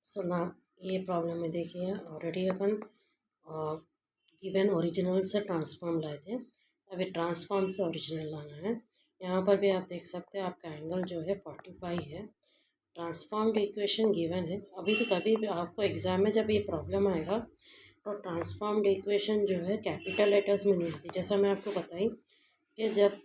सो ना ये प्रॉब्लम में देखिए ऑलरेडी अपन गिवन ओरिजिनल से ट्रांसफॉर्म लाए थे। अभी ट्रांसफॉर्म से ओरिजिनल लाना है। यहाँ पर भी आप देख सकते हैं आपका एंगल जो है 45 है। ट्रांसफॉर्म्ड इक्वेशन गिवन है। अभी तो कभी भी आपको एग्ज़ाम में जब ये प्रॉब्लम आएगा तो ट्रांसफॉर्म्ड इक्वेशन जो है कैपिटल लेटर्स में नहीं आती। जैसा मैं आपको बताई कि जब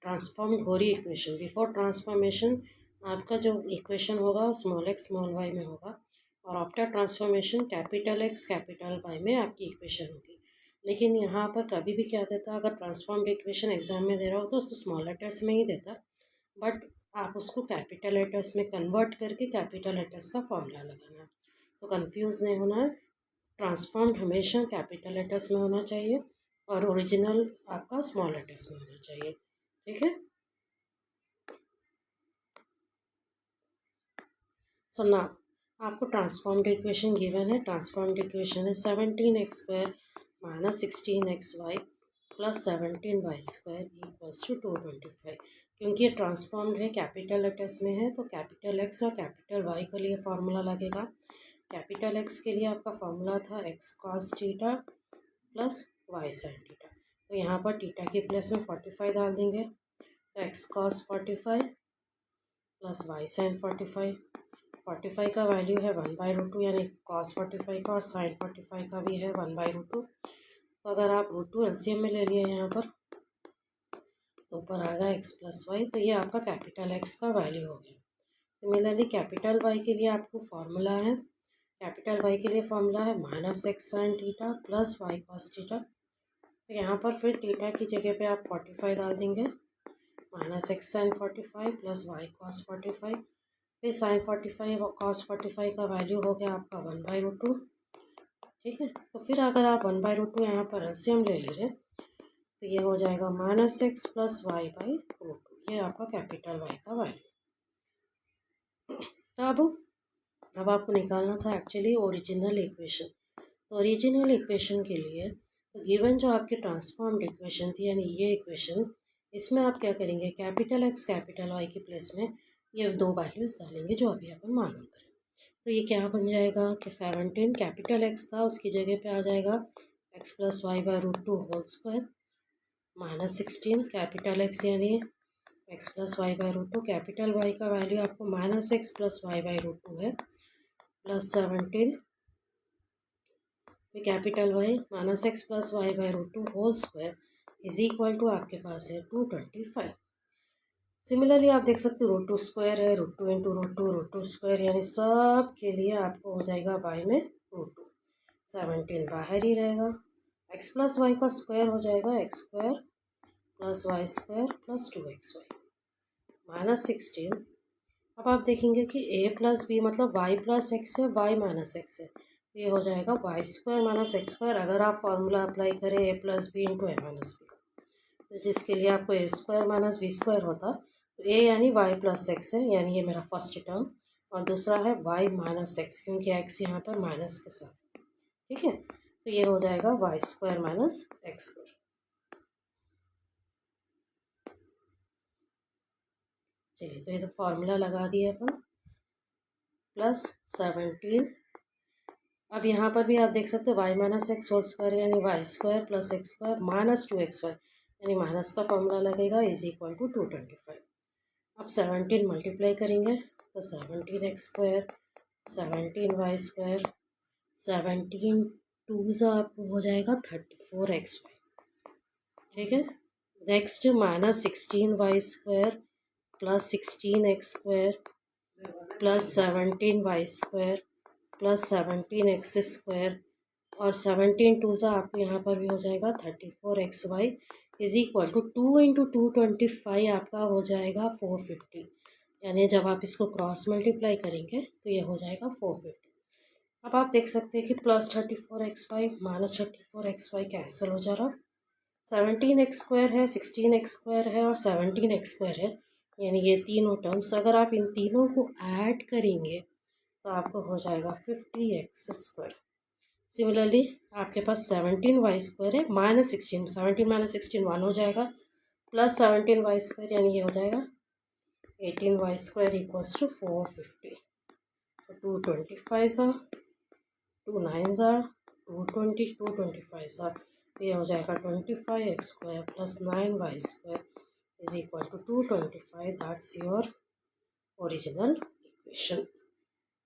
ट्रांसफॉर्म हो रही इक्वेशन बिफोर ट्रांसफॉर्मेशन आपका जो इक्वेशन होगा स्मॉल एक्स स्मॉल वाई में होगा और after transformation capital x capital y में आपकी इक्वेशन होगी। लेकिन यहाँ पर कभी भी क्या देता, अगर ट्रांसफॉर्म्ड इक्वेशन एग्जाम में दे रहा हो तो उसको स्मॉल लेटर्स में ही देता, बट आप उसको कैपिटल लेटर्स में कन्वर्ट करके कैपिटल लेटर्स का फॉर्मूला लगाना है। तो कंफ्यूज नहीं होना है। ट्रांसफॉर्म्ड हमेशा कैपिटल लेटर्स में होना चाहिए और ओरिजिनल आपका स्मॉल लेटर्स में होना चाहिए। ठीक है। सो ना आपको ट्रांसफॉर्म्ड इक्वेशन गिवन है। ट्रांसफॉर्म्ड इक्वेशन है 17x² minus 16xy plus 17y² equals to 225। क्योंकि ये ट्रांसफॉर्म्ड है कैपिटल लेटर्स में है तो कैपिटल एक्स और कैपिटल वाई के लिए फार्मूला लगेगा। कैपिटल एक्स के लिए आपका फार्मूला था x cos theta plus y sine theta. तो यहाँ पर थीटा की प्लेस में 45 डाल देंगे तो x cos 45 plus y sine 45 का वैल्यू है 1/√2 यानी कॉस 45 का और साइन 45 का भी है 1/√2। तो अगर आप √2 एलसीएम में ले लिए यहाँ पर तो ऊपर आएगा एक्स प्लस वाई। तो ये आपका कैपिटल एक्स का वैल्यू हो गया। सिमिलरली कैपिटल वाई के लिए आपको फार्मूला है, कैपिटल वाई के लिए फार्मूला है minus x sine theta plus y cos theta. तो यहाँ पर फिर थीटा की जगह पे आप 45 डाल देंगे, minus x sine 45 plus y cos 45। फिर साइन 45 और कॉस 45 का वैल्यू हो गया आपका 1/√2। ठीक है। तो फिर अगर आप 1/√2 यहाँ पर एलसीएम ले ले रहे तो ये हो जाएगा minus x plus Y by √2। ये आपका कैपिटल वाई का वैल्यू। तो अब आपको निकालना था एक्चुअली ओरिजिनल इक्वेशन। तो ओरिजिनल इक्वेशन के लिए तो गिवन जो आपकी ट्रांसफॉर्म्ड इक्वेशन थी यानी ये इक्वेशन, इसमें आप क्या करेंगे कैपिटल एक्स कैपिटल वाई की प्लेस में ये दो वैल्यूज़ डालेंगे जो अभी अपन मालूम करें। तो ये क्या बन जाएगा कि 17 कैपिटल एक्स था उसकी जगह पे आ जाएगा X plus Y by √2 whole square minus 16 capital X यानी X plus Y by √2। Capital Y का वैल्यू आपको minus x plus Y by √2 है plus 17 capital Y minus x plus Y by √2 whole square is equal to आपके पास है 225। Similarly आप देख सकते हो √2 स्क्वायर है, √2 इंटू √2 स्क्वायर यानी सब के लिए आपको हो जाएगा वाई में √2। 17 बाहर ही रहेगा। एक्स प्लस वाई का स्क्वायर हो जाएगा x square plus y square plus 2xy minus 16। अब आप देखेंगे कि a प्लस बी मतलब y प्लस एक्स है y माइनस एक्स है। ये हो जाएगा y square minus x square. अगर आप फार्मूला अप्लाई करें a plus b into a minus b तो जिसके लिए आपको a square minus b square होता तो ए यानी वाई प्लस एक्स है यानी ये मेरा फर्स्ट टर्म और दूसरा है वाई माइनस एक्स क्योंकि एक्स यहाँ पर माइनस के साथ। ठीक है। तो ये हो जाएगा y square minus x square. चलिए तो ये तो फॉर्मूला लगा दिए अपन प्लस 17। अब यहाँ पर भी आप देख सकते हैं Y minus X whole square यानी Y square plus X square minus 2xy यानी माइनस का फॉर्मूला लगेगा इज इक्वल टू 225। अब 17 मल्टीप्लाई करेंगे तो 17x² 17y², 17 2 आपको हो जाएगा 34xy। ठीक है। Next minus 16y² plus 16x² plus 17y² plus 17x² और 17 2 आपको यहाँ पर भी हो जाएगा 34xy is equal to 2 into 225 आपका हो जाएगा 450। यानी जब आप इसको क्रॉस मल्टीप्लाई करेंगे तो ये हो जाएगा 450। अब आप देख सकते हैं कि plus 34xy minus 34xy cancel हो जा रहा। 17x² है 16x² है और 17x² है यानी ये तीनों टर्म्स अगर आप इन तीनों को ऐड करेंगे तो आपको हो जाएगा 50x²। सिमिलरली आपके पास 17y² है माइनस 16, 17 माइनस 16 1 हो जाएगा प्लस 17y² यानी ये हो जाएगा 18y² इक्वल्स टू 450। टू 25 2 9 220 2 25 ये हो जाएगा 25x² plus 9y² is equal to 225. That's your original equation.